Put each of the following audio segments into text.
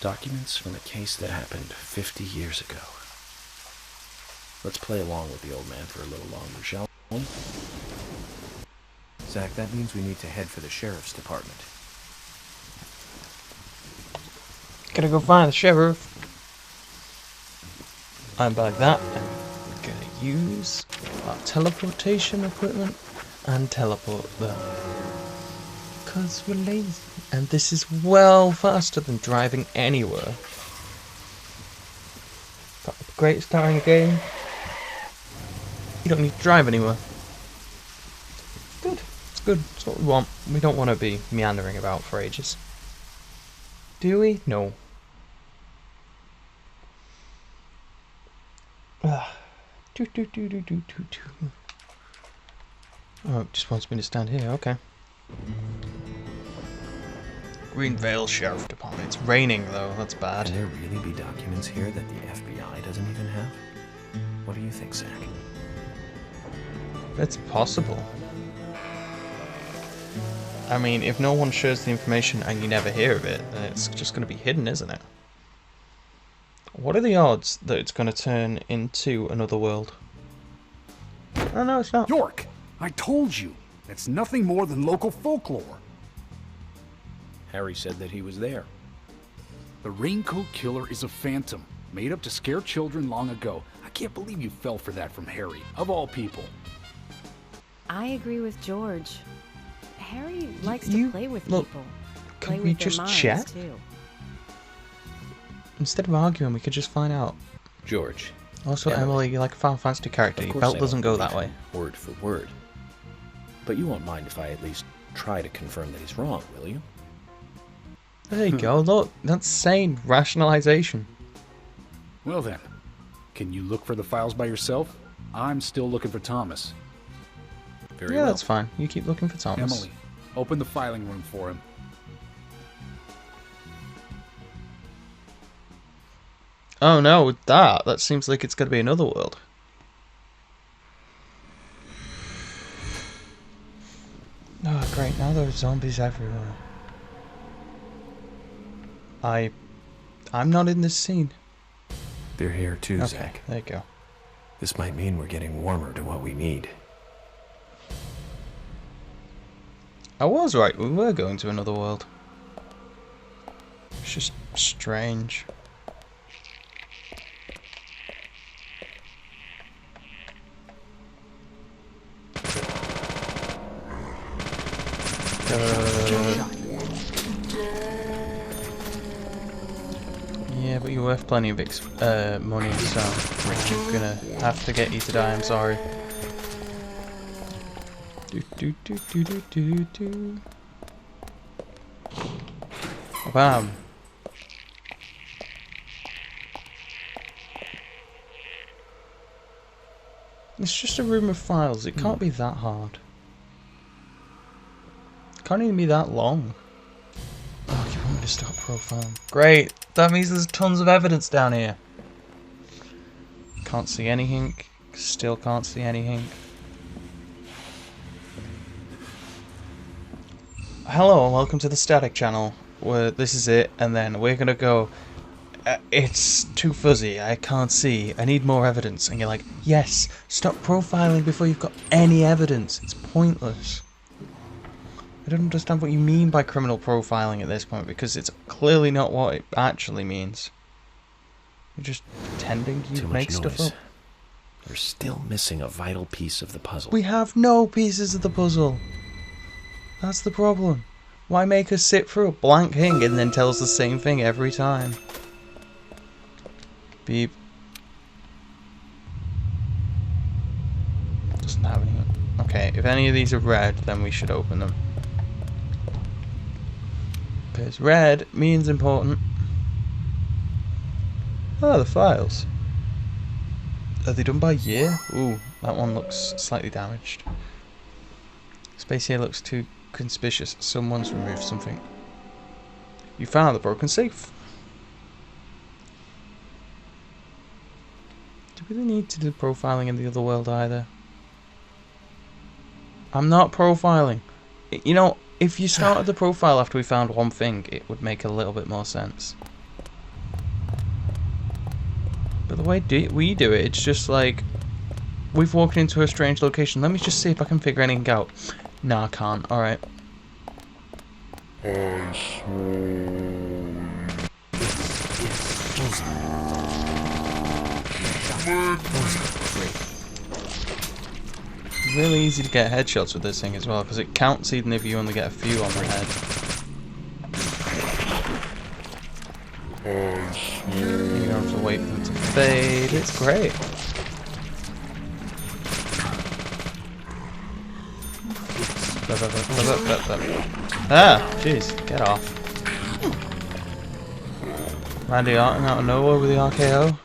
Documents from a case that happened 50 years ago. Let's play along with the old man for a little longer, shall we? Zach, that means we need to head for the sheriff's department. Gotta go find the sheriff. And by that, I'm gonna use our teleportation equipment and teleport there. Because we're lazy. And this is well faster than driving anywhere. Got the greatest car in the game. You don't need to drive anywhere. Good. It's good. It's what we want. We don't want to be meandering about for ages. Do we? No. Oh, it just wants me to stand here. Okay. Greenvale Sheriff Department. It's raining though. That's bad. Can there really be documents here that the FBI doesn't even have? What do you think, Zach? It's possible. I mean, if no one shares the information and you never hear of it, then it's just going to be hidden, isn't it? What are the odds that it's going to turn into another world? Oh, no, it's not. York, I told you. It's nothing more than local folklore. Harry said that he was there. The Raincoat Killer is a phantom, made up to scare children long ago. I can't believe you fell for that from Harry, of all people. I agree with George. Harry likes to play with people. Can we just chat? Too. Instead of arguing, we could just find out. George. Also, Emily, you're like a Final Fantasy character. Your belt doesn't go that way. Word for word. But you won't mind if I at least try to confirm that he's wrong, will you? There you go. Look, that's sane rationalization. Well then, can you look for the files by yourself? I'm still looking for Thomas. Very well. That's fine. You keep looking for Thomas. Emily, open the filing room for him. Oh no, with that seems like it's going to be another world. Oh great, now there are zombies everywhere. I'm not in this scene. They're here too, Okay, Zach. there you go. This might mean we're getting warmer to what we need. I was right, we were going to another world. It's just strange. Yeah, but you're worth plenty of money, so I'm gonna have to get you to die, I'm sorry. Bam. It's just a room of files, it can't be that hard. It can't even be that long. Oh, you want me to start profiling? Great, that means there's tons of evidence down here. Can't see anything, still can't see anything. Hello and welcome to the Static channel, where this is it, and then we're gonna go, it's too fuzzy, I can't see, I need more evidence, and you're like, yes, stop profiling before you've got any evidence, it's pointless. I don't understand what you mean by criminal profiling at this point, because it's clearly not what it actually means. You're just pretending you make stuff up. You're still missing a vital piece of the puzzle. We have no pieces of the puzzle. That's the problem. Why make us sit through a blank thing and then tell us the same thing every time? Beep. Doesn't have any. Okay, if any of these are red, then we should open them. Because red means important. Oh, the files. Are they done by year? Ooh, that one looks slightly damaged. Space here looks too conspicuous. Someone's removed something. You found the broken safe. Do we really need to do profiling in the other world either? I'm not profiling. You know, if you started the profile after we found one thing, it would make a little bit more sense. But the way we do it, it's just like, we've walked into a strange location. Let me just see if I can figure anything out. No, I can't. Alright. Really easy to get headshots with this thing as well, because it counts even if you only get a few on the head. You don't have to wait for them to fade. It's great. Ah, jeez, get off. Randy Orton out of nowhere with the RKO.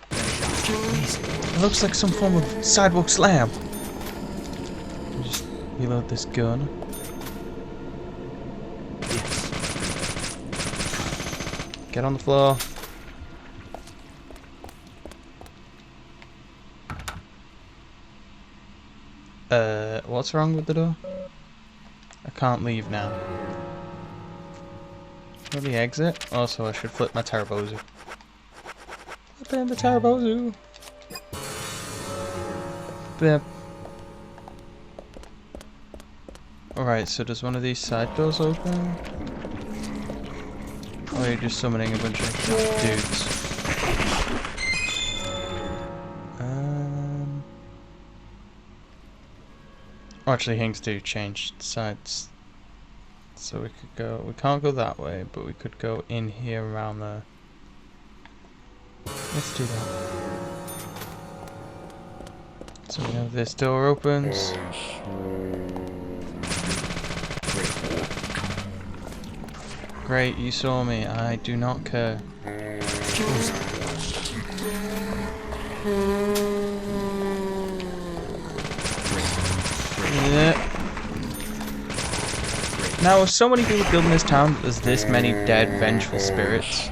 It looks like some form of sidewalk slam. Just reload this gun. Get on the floor. What's wrong with the door? I can't leave now. Where the exit? Also, I should flip my Tarabozu. Flip in the Tarabozu. Bip. Alright, so does one of these side doors open? Or are you just summoning a bunch of dudes? Actually, things do change sides. So we could go... We can't go that way, but we could go in here around there. Let's do that. So we know this door opens. Great, you saw me. I do not care. Yeah. Now, with so many people killed in this town, there's this many dead, vengeful spirits.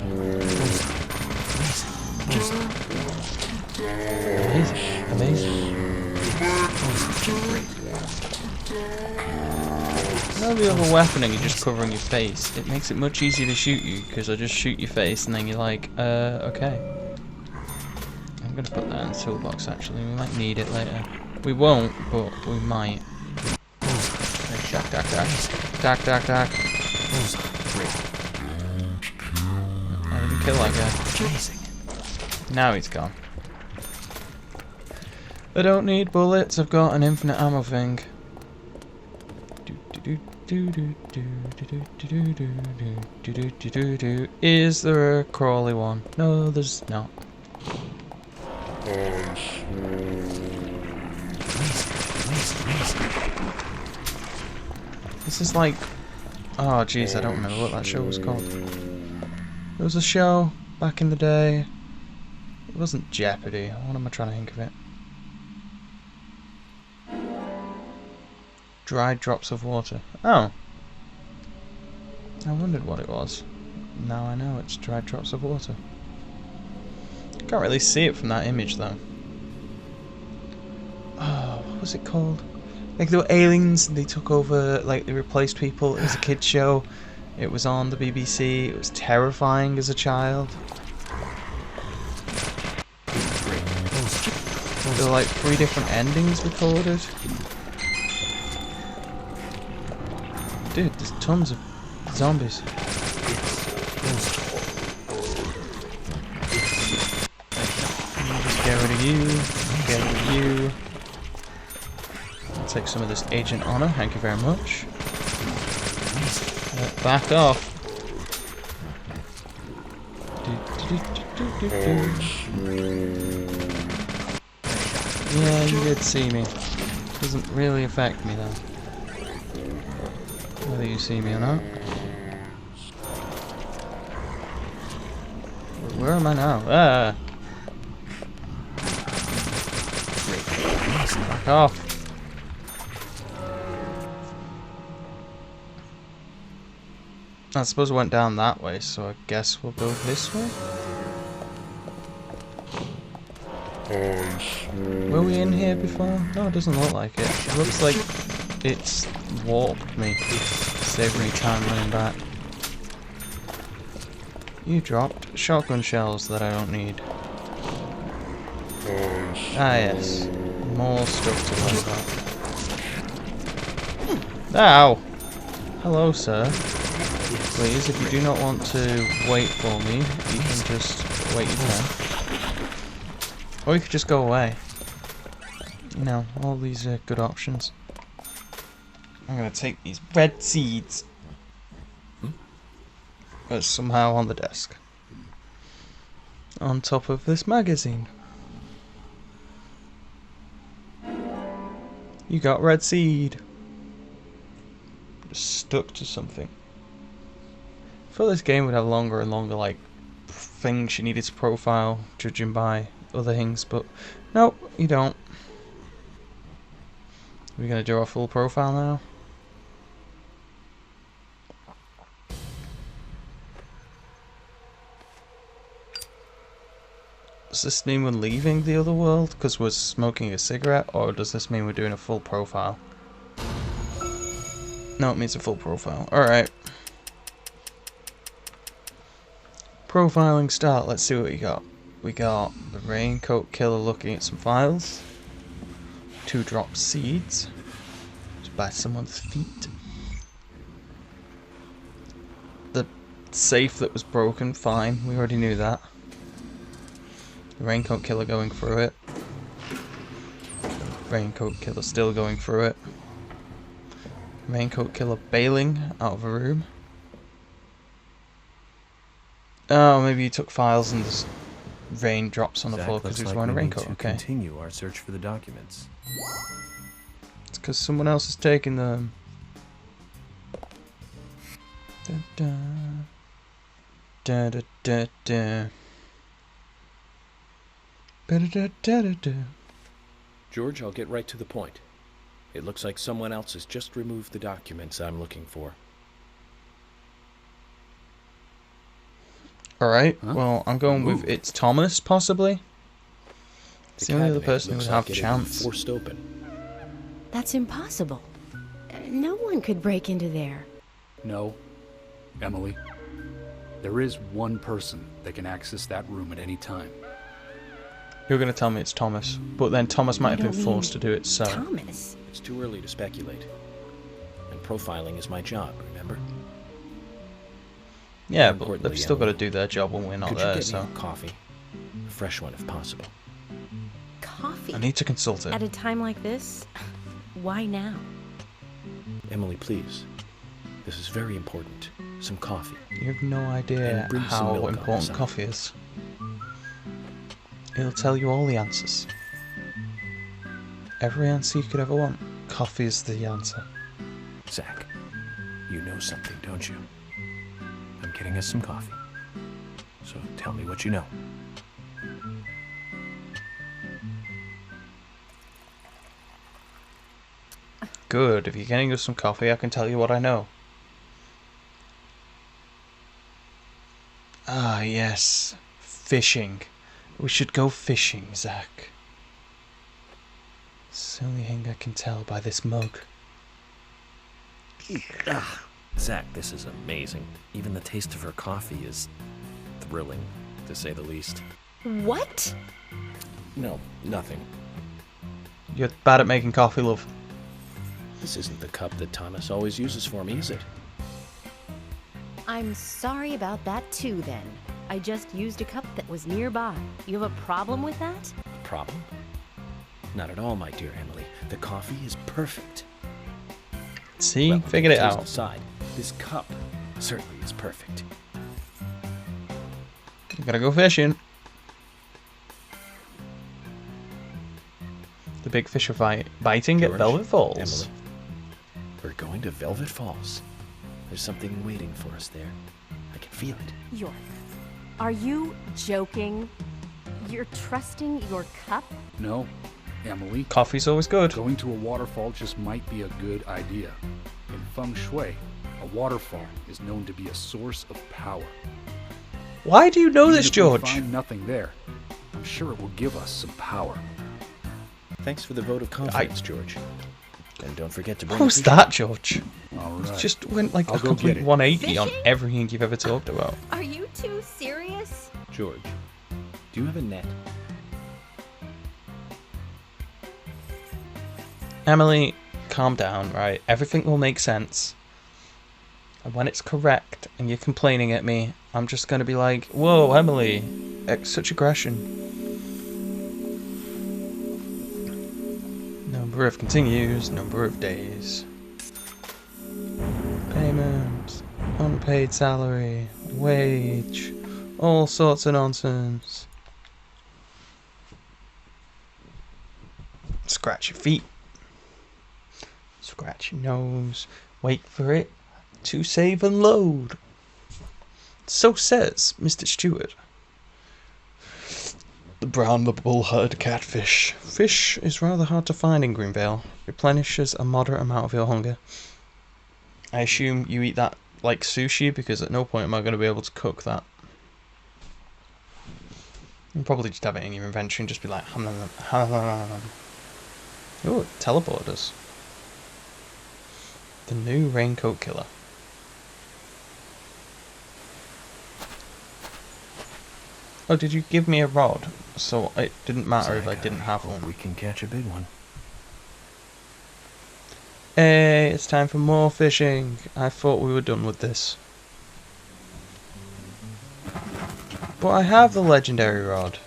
Amazing, amazing. Now if you have a weapon and you're just covering your face, it makes it much easier to shoot you, because I just shoot your face and then you're like, okay. I'm gonna put that in the toolbox actually, we might need it later. We won't, but we might. Duck, duck, duck. Duck, duck, duck. I didn't kill that guy. Now he's gone. I don't need bullets, I've got an infinite ammo thing. Is there a crawly one? No, there's not. This is like... Oh jeez, I don't remember what that show was called. There was a show back in the day. It wasn't Jeopardy. What am I trying to think of it? Dry drops of water. Oh. I wondered what it was. Now I know it's dry drops of water. Can't really see it from that image though. Oh, what was it called? Like there were aliens and they took over, like they replaced people. It was a kids show. It was on the BBC. It was terrifying as a child. There were like 3 different endings recorded. Dude, there's tons of zombies. Just get rid of you. Get rid of you. I'll take some of this Agent Honor, thank you very much. Back off. Yeah, you did see me. Doesn't really affect me though. Whether you see me or not. Where am I now? Ah! Back off. I suppose it went down that way, so I guess we'll go this way? Were we in here before? No, it doesn't look like it. It looks like it's warped me, saving me time running back. You dropped shotgun shells that I don't need. Ah, yes. More stuff to worry about. Ow! Hello, sir. Please, if you do not want to wait for me, you can just wait your turn. Or you could just go away. You know, all these are good options. I'm gonna take these red seeds. That's somehow on the desk. On top of this magazine. You got red seed. Just stuck to something. I thought this game would have longer and longer, like, things you needed to profile, judging by other things, but no, you don't. Are we gonna do our full profile now? Does this mean we're leaving the other world because we're smoking a cigarette, or does this mean we're doing a full profile? No, it means a full profile. Alright. Profiling start. Let's see what we got. We got the raincoat killer looking at some files. 2 drop seeds. Just by someone's feet. The safe that was broken, fine. We already knew that. The raincoat killer going through it. Raincoat killer still going through it. Raincoat killer bailing out of a room. Oh, maybe he took files and there's rain drops on the floor because he was wearing a raincoat. Okay. Continue our search for the documents. It's because someone else is taking them. Da da da da da. Ba-da-da-da-da-da. George, I'll get right to the point. It looks like someone else has just removed the documents I'm looking for. Alright, Huh? well, I'm going with it's Thomas, possibly. It's the only other cabinet person who looks would have like a it had been chance. forced open. That's impossible. No one could break into there. No, Emily. There is one person that can access that room at any time. You're going to tell me it's Thomas, but then Thomas might have You been don't forced to mean do it, so... Thomas? It's too early to speculate. And profiling is my job, remember? Yeah, More but importantly, they've still got to Emily, do their job when we're not Could you there, get so... me a coffee? A fresh one if possible. Coffee? I need to consult it. At a time like this? Why now? Emily, please. This is very important. Some coffee. You have no idea And bring some how milk on the important side. coffee is. It'll tell you all the answers. Every answer you could ever want. Coffee is the answer. Zach, you know something, don't you? I'm getting us some coffee. So tell me what you know. Good, if you're getting us some coffee, I can tell you what I know. Ah, yes. Fishing. We should go fishing, Zach. It's the only thing I can tell by this mug. Zach, this is amazing. Even the taste of her coffee is thrilling, to say the least. What? No, nothing. You're bad at making coffee, love. This isn't the cup that Thomas always uses for me, is it? I'm sorry about that too, then. I just used a cup that was nearby. You have a problem with that? Problem? Not at all, my dear Emily. The coffee is perfect. See? Well, Figured it taste out. aside, this cup certainly is perfect. You gotta go fishing. The big fish are biting at George, Velvet Falls. Emily, we're going to Velvet Falls. There's something waiting for us there. I can feel it. Are you joking? You're trusting your cup? No, Emily. Coffee's always good. Going to a waterfall just might be a good idea. In feng shui, a waterfall is known to be a source of power. Why do you know Even this, if we George? find nothing there, I'm sure it will give us some power. Thanks for the vote of confidence, George. And don't forget to bring Who's the that, George? All right. Just went like I'll a go complete get it. 180 on Fishing? everything you've ever talked about. Are you two serious? George, do you have a net? Emily, calm down, right? Everything will make sense. And when it's correct and you're complaining at me, I'm just going to be like, whoa, Emily, such aggression. Number of continues, number of days. Payment, unpaid salary, wage, all sorts of nonsense. Scratch your feet. Scratch your nose. Wait for it to save and load. So says Mr. Stewart. The brown bull-headed catfish. Fish is rather hard to find in Greenvale. Replenishes a moderate amount of your hunger. I assume you eat that like sushi, because at no point am I going to be able to cook that. You'll probably just have it in your inventory and just be like, hum, hum, hum, hum, hum. Ooh, teleporters. The new raincoat killer. Oh, did you give me a rod? So it didn't matter if I didn't have one. We can catch a big one. Hey, it's time for more fishing. I thought we were done with this. But I have the legendary rod.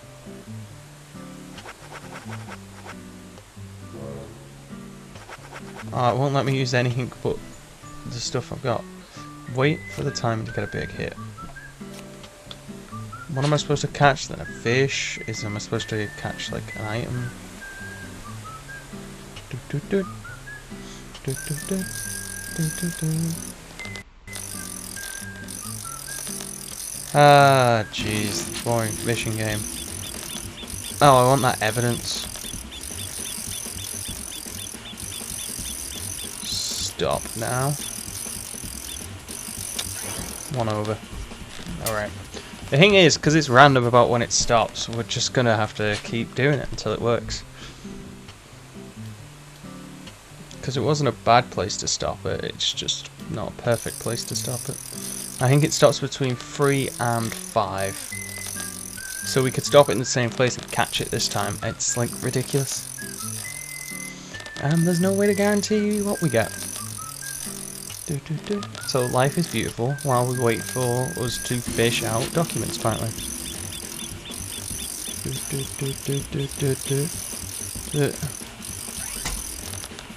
Oh, it won't let me use anything but the stuff I've got. Wait for the time to get a big hit. What am I supposed to catch then? A fish? Am I supposed to catch like an item? Ah, jeez, boring fishing game. Oh, I want that evidence. Stop now. One over. Alright. The thing is, because it's random about when it stops, we're just gonna have to keep doing it until it works. Because it wasn't a bad place to stop it, it's just not a perfect place to stop it. I think it stops between 3 and 5. So we could stop it in the same place and catch it this time. It's like ridiculous. And there's no way to guarantee what we get. So life is beautiful while we wait for us to fish out documents, apparently.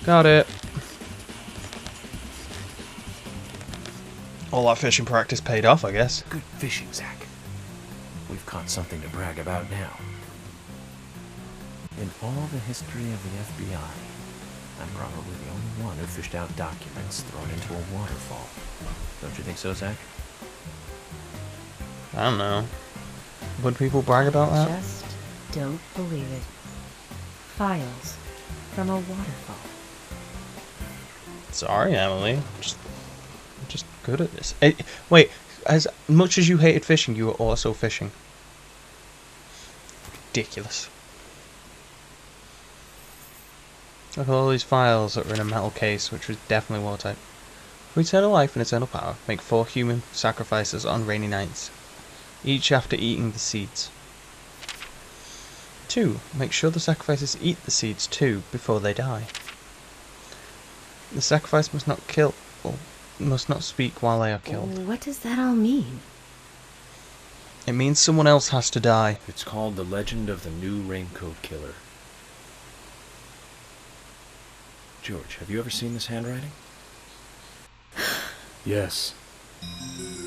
Got it. All that fishing practice paid off, I guess. Good fishing, Zach. We've caught something to brag about now. In all the history of the FBI, I'm probably the only one who fished out documents thrown into a waterfall. Don't you think so, Zach? I don't know. Would people brag about that? Just don't believe it. Files from a waterfall. Sorry, Emily. I'm just good at this. Wait, as much as you hated fishing, you were also fishing. Ridiculous. Look at all these files that were in a metal case, which was definitely watertight. For eternal life and eternal power, make 4 human sacrifices on rainy nights, each after eating the seeds. 2. Make sure the sacrifices eat the seeds too before they die. The sacrifice must not kill, or must not speak while they are killed. What does that all mean? It means someone else has to die. It's called The Legend of the New Raincoat Killer. George, have you ever seen this handwriting? Yes.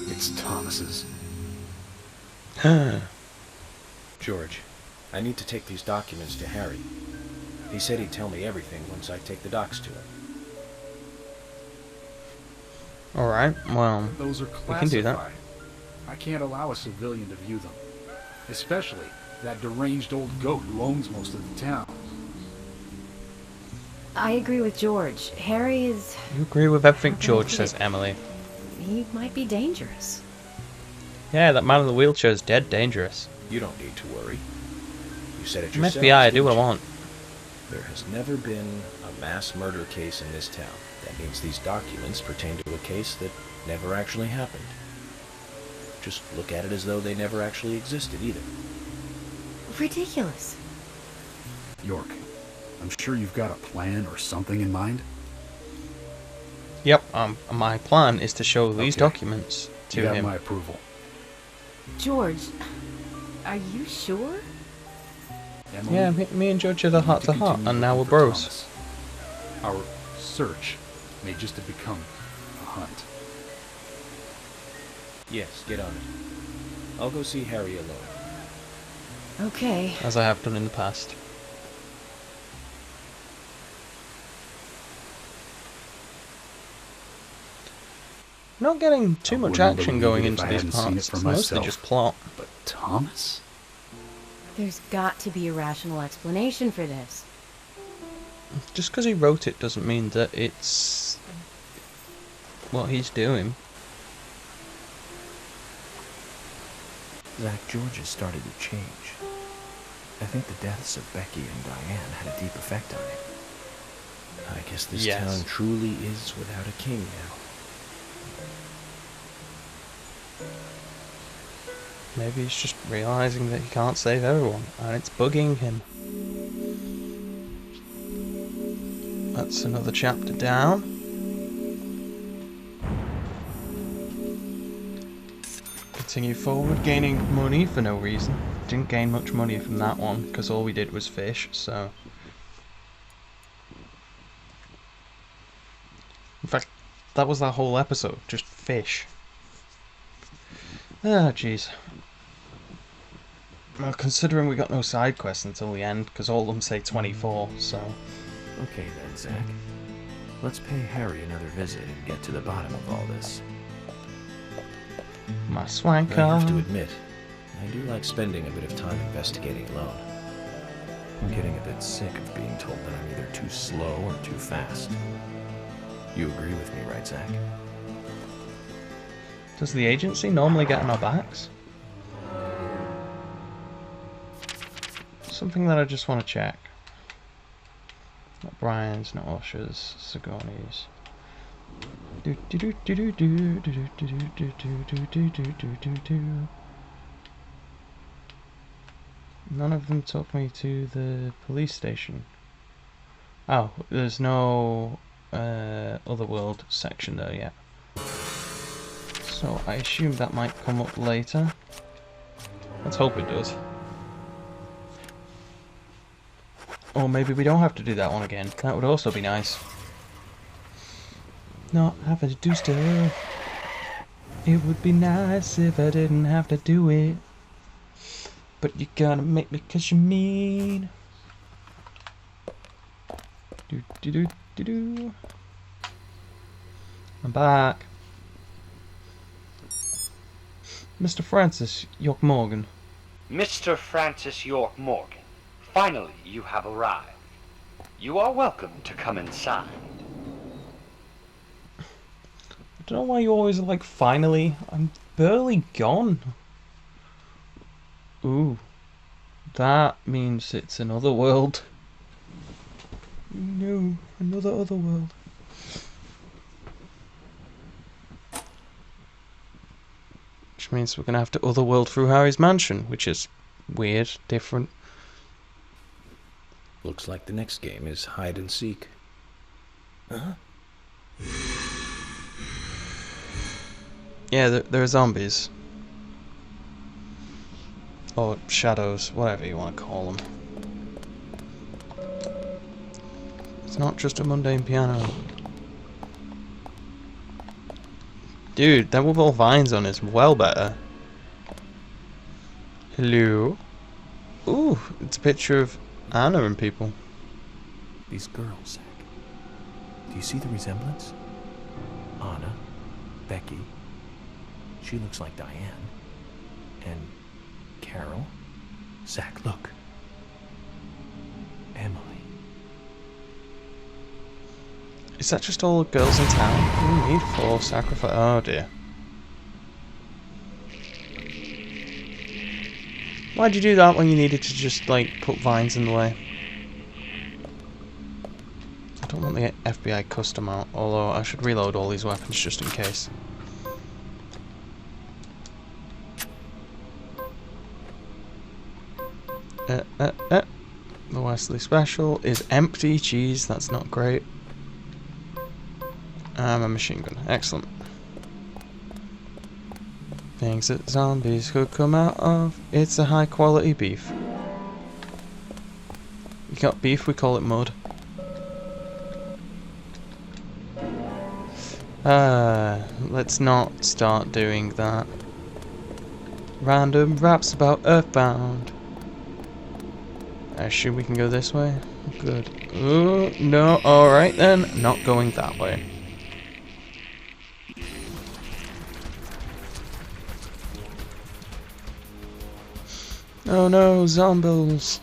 It's Thomas's. George, I need to take these documents to Harry. He said he'd tell me everything once I take the docs to him. Alright, well, Those are we classified. can do that. I can't allow a civilian to view them. Especially that deranged old goat who owns most of the town. I agree with George. Harry is... You agree with everything George says, Emily. He might be dangerous. Yeah, that man in the wheelchair is dead dangerous. You don't need to worry. You said it I'm yourself. FBI, I do what I want. There has never been a mass murder case in this town. That means these documents pertain to a case that never actually happened. Just look at it as though they never actually existed either. Ridiculous. York, I'm sure you've got a plan or something in mind. Yep, my plan is to show these Okay. documents to You have him. my approval. George, are you sure? Emily, Yeah, me and Judge are the we need heart to to heart, continue and now we're looking for bros. Thomas. Our search may just have become a hunt. Yes, get on it. I'll go see Harry alone. Okay. As I have done in the past. Not getting too I much wouldn't action believe going it if into I these hadn't seen it parts. for It's mostly myself. just plot. But Thomas? There's got to be a rational explanation for this. Just because he wrote it doesn't mean that it's what he's doing. Zach, George has started to change. I think the deaths of Becky and Diane had a deep effect on him. I guess this Yes. town truly is without a king now. Maybe he's just realizing that he can't save everyone, and it's bugging him. That's another chapter down. Continue forward, gaining money for no reason. Didn't gain much money from that one, because all we did was fish, so... In fact, that was that whole episode, just fish. Ah, jeez. Well, considering we got no side quests until the end, because all of them say 24, so... Okay then, Zach. Let's pay Harry another visit and get to the bottom of all this. My swank I have to car. admit, I do like spending a bit of time investigating alone. I'm getting a bit sick of being told that I'm either too slow or too fast. You agree with me, right, Zach? Does the agency normally get on our backs? Something that I just want to check. Not Brian's, not Usher's, Sigourney's. None of them took me to the police station. Oh, there's no Otherworld section there yet. So I assume that might come up later. Let's hope it does. Or maybe we don't have to do that one again. That would also be nice. Not having to do stuff. It would be nice if I didn't have to do it. But you gotta make me 'cause you're mean. Do do do do do. I'm back. Mr. Francis York Morgan. Mr. Francis York Morgan, finally you have arrived. You are welcome to come inside. I don't know why you always like finally. I'm barely gone. Ooh. That means it's another world. No, another other world. Which means we're gonna have to otherworld through Harry's mansion, which is weird, different. Looks like the next game is hide and seek. Huh? Yeah, there are zombies. Or shadows, whatever you want to call them. It's not just a mundane piano. Dude, that with all vines on is well better. Hello? Ooh, it's a picture of Anna and people. These girls, Zach. Do you see the resemblance? Anna, Becky. She looks like Diane. And Carol. Zach, look. Emily. Is that just all the girls in town? We need 4 sacrifice. Oh dear. Why'd you do that when you needed to just, like, put vines in the way? I don't want the FBI custom out, although I should reload all these weapons just in case. The Wesley Special is empty. Jeez, that's not great. A machine gun. Excellent. Things that zombies could come out of. It's a high quality beef. We got beef, we call it mud. Let's not start doing that. Random raps about Earthbound. I assume we can go this way? Good. Ooh, no, alright then. Not going that way. Oh no, zombies.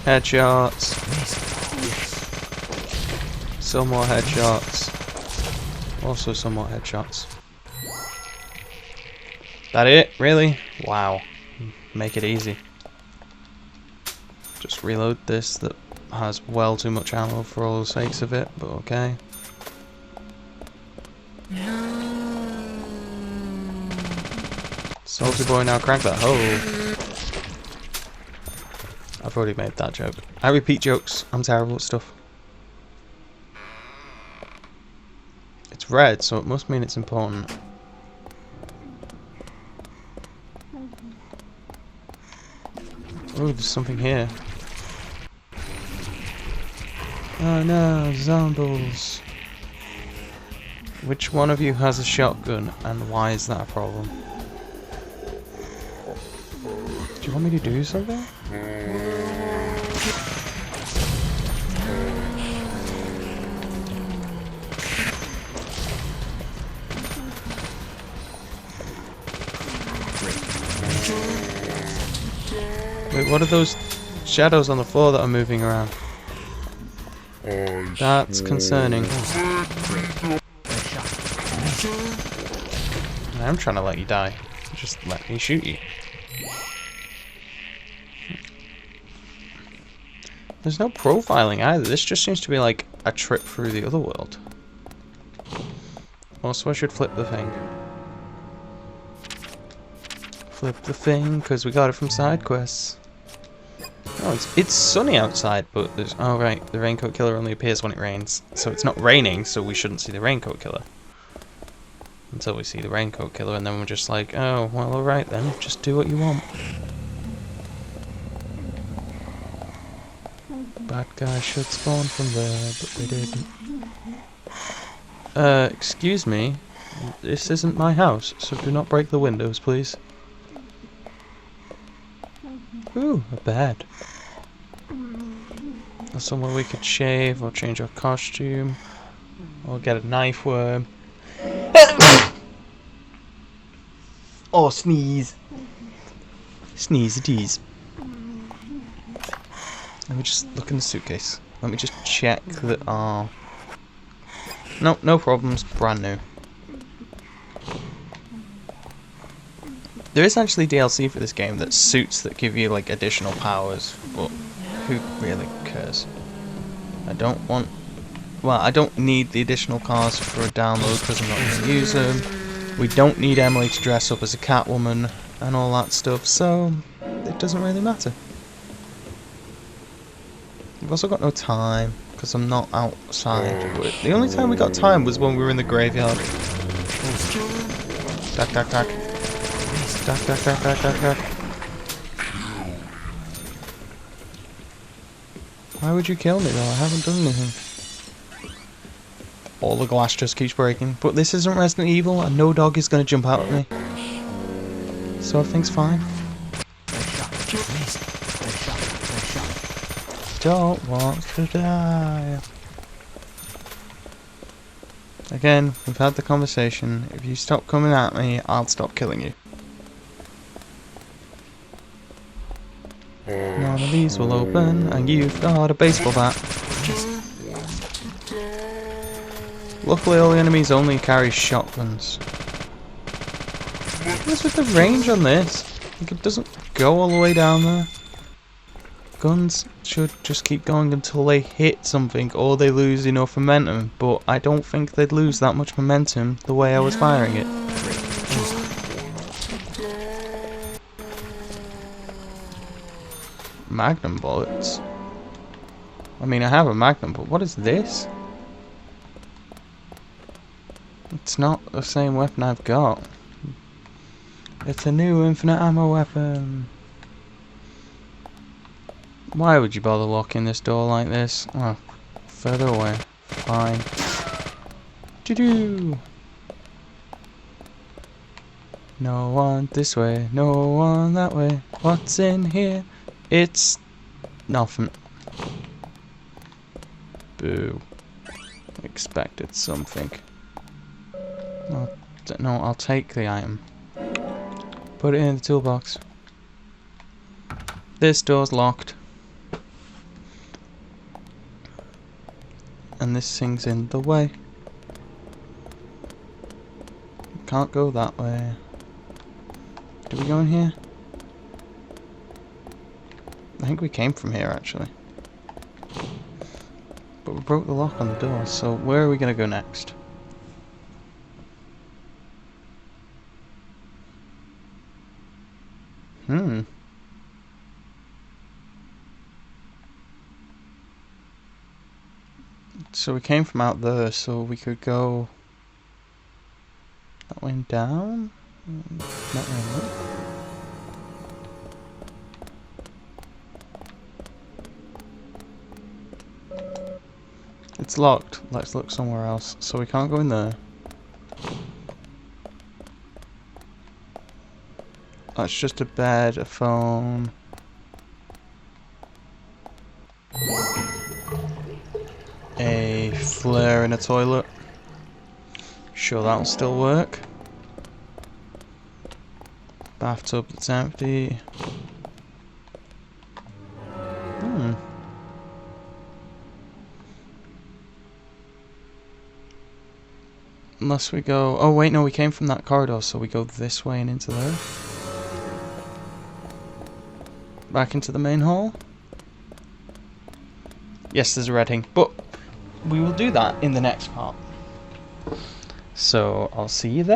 Headshots. Some more headshots. Also some more headshots. That it? Really? Wow. Make it easy. Just reload this that has well too much ammo for all the sakes of it, but okay. Soldier boy, now crack that hole. I've already made that joke. I repeat jokes. I'm terrible at stuff. It's red, so it must mean it's important. Oh, there's something here. Oh no, zombies. Which one of you has a shotgun, and why is that a problem? Do you want me to do something? Wait, what are those shadows on the floor that are moving around? That's concerning. I'm trying to let you die. Just let me shoot you. There's no profiling either. This just seems to be like a trip through the other world. Also, I should flip the thing. Flip the thing, because we got it from side quests. Oh, it's sunny outside, but there's... Oh, right. The raincoat killer only appears when it rains. So it's not raining, so we shouldn't see the raincoat killer. Until we see the raincoat killer, and then we're just like, oh, well, alright then. Just do what you want. Bad guys should spawn from there, but they didn't. Excuse me. This isn't my house, so do not break the windows, please. Ooh, a bed. Or somewhere we could shave, or change our costume, or get a knife worm. Or sneeze. Sneeze it is. Let me just look in the suitcase. Let me just check that our... No, no problems. Brand new. There is actually DLC for this game that's suits that give you like additional powers, but who really cares? I don't want... Well, I don't need the additional cars for a download because I'm not going to use them. We don't need Emily to dress up as a Catwoman and all that stuff, so it doesn't really matter. We've also got no time, because I'm not outside. The only time we got time was when we were in the graveyard. Duck, duck, duck. Duck, duck, duck, duck, duck, duck. Why would you kill me though? I haven't done anything. All the glass just keeps breaking. But this isn't Resident Evil, and no dog is going to jump out at me. So everything's fine. Don't want to die. Again, we've had the conversation. If you stop coming at me, I'll stop killing you. None of these will open, and you've got a baseball bat. Luckily, all the enemies only carry shotguns. What's with the range on this? Like, it doesn't go all the way down there. guns should just keep going until they hit something or they lose enough momentum, but I don't think they'd lose that much momentum the way I was firing it. Magnum bullets? I mean, I have a magnum, but what is this? It's not the same weapon I've got. It's a new infinite ammo weapon. Why would you bother locking this door like this? Oh, further away. Fine. Doo-doo! No one this way, no one that way. What's in here? It's nothing. Boo. Expected something. No, I'll take the item. Put it in the toolbox. This door's locked. And this thing's in the way. Can't go that way. Do we go in here? I think we came from here actually. But we broke the lock on the door, so where are we gonna go next? So we came from out there, so we could go that way down? Not really. It's locked. Let's look somewhere else. So we can't go in there. That's just a bed, a phone. A flare in a toilet. Sure, that'll still work. Bathtub that's empty. Unless we go... Oh wait, no, we came from that corridor, so we go this way and into there. Back into the main hall. Yes, there's a red ring, but we will do that in the next part. So, I'll see you there.